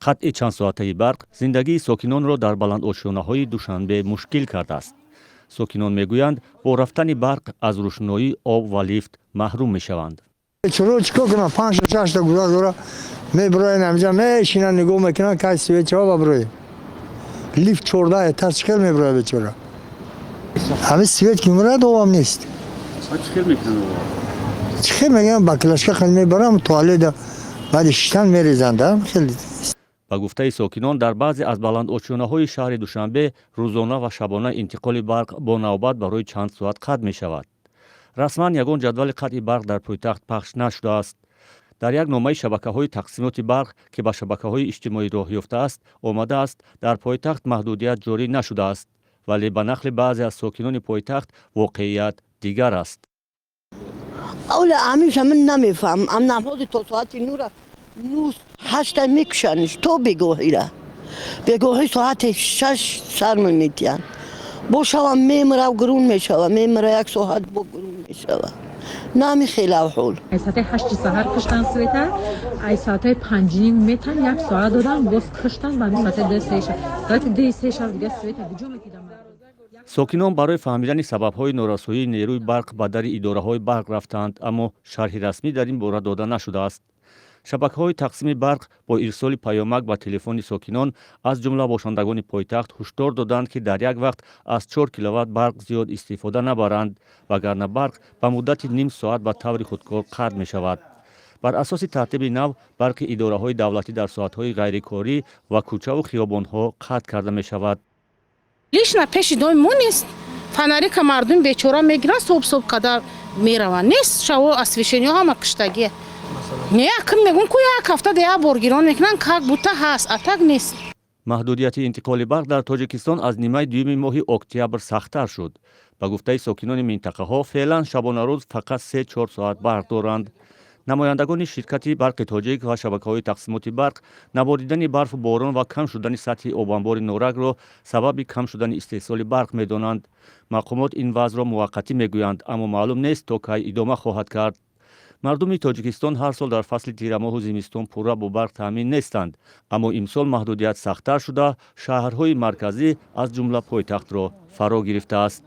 қатъи чандсоатаи барқ зиндагии сокинонро дар баландошонаҳои Душанбе мушкил кардааст. Сокинон мегӯянд, бо рафтани барқ аз рӯшноӣ, об ва лифт маҳрум мешаванд. Чоро чикор кунам 5-6 та гузар дора меброем амҷа мешинам нигоҳ мекунам кай свечаҳо ба броем. Лифт 14 этаж чикор меброя бечора. Ҳами свет ки мурад овам нест. Чикор мекунанд? Чикор мегӯям ба клашка хел мебарам туалета баъди шиштан мерезанда хеле. ба гуфтаи сокинон дар баъзе аз баландошонаҳои шаҳри Душанбе рӯзона ва шабона интиқоли барқ бо навбат барои чанд соат қатъ мешавад. Расман ягон ҷадвали қатъи барқ дар пойтахт пахш нашудааст. дар як номаи шабакаҳои тақсимоти барқ ки ба шабакаҳои иҷтимоӣ роҳ ёфтааст омадааст, дар пойтахт маҳдудият ҷорӣ нашудааст, вале ба нақли баъзе аз сокинони пойтахт воқеият дигар аст. اولا همیشه من نمیفهم ام نماز تا ساعت 8 میکشنش تو بگوهی را بگوهی ساعت 6 سر میتین با شوام میمره و گرون میشوه میمره یک ساعت با گرون میشوه نمی خیلی حول ای ساعت 8 سحر کشتن سویتر ای ساعت 5 میتن یک ساعت دادن باز کشتن بعد ساعت 10 ساعت 10 شب دیگه سویتر بجو میکیدم. сокинон барои фаҳмидани сабабҳои норасоии нерӯи барқ ба дари идораҳои барқ рафтанд, аммо шарҳи расмӣ дар ин бора дода нашудааст. шабакаҳои тақсими барқ бо ирсоли паёмак ба телефони сокинон аз ҷумла бошандагони пойтахт ҳушдор доданд, ки дар як вақт аз 4 киловатт барқ зиёд истифода набаранд, вагарна барқ ба муддати ним соат ба таври худкор қатъ мешавад. бар асоси тартиби нав барқи идораҳои давлатӣ дар соатҳои ғайрикорӣ ва кӯчаву хиёбонҳо қатъ карда мешавад. лишна пеши дои мо нест. Фонарика мардум бечора мегиранд, суб қадар мераванд. Нест шаво освещениё ҳама киштагие. Не якин мегӯн ку як ҳафта дея бор гирон мекунанд, как бута ҳаст, а так нест. маҳдудияти интиқоли барқ дар Тоҷикистон аз нимаи дуюми моҳи октябр сахттар шуд. ба гуфтаи сокинони минтақаҳо феълан шабонарӯз фақат 3-4 соат барқ доранд. намояндагони ширкати барқи тоҷик ва шабакаҳои тақсимоти барқ наборидани барфу борон ва кам шудани сатҳи обанбори норагро сабаби кам шудани истеҳсоли барқ медонанд. мақомот ин вазъро муваққатӣ мегӯянд, аммо маълум нест то кай идома хоҳад кард. мардуми Тоҷикистон ҳар сол дар фасли тирамоҳу зимистон пурра бо барқ таъмин нестанд, аммо имсол маҳдудият сахттар шуда шаҳрҳои марказӣ аз ҷумла пойтахтро фаро гирифтааст.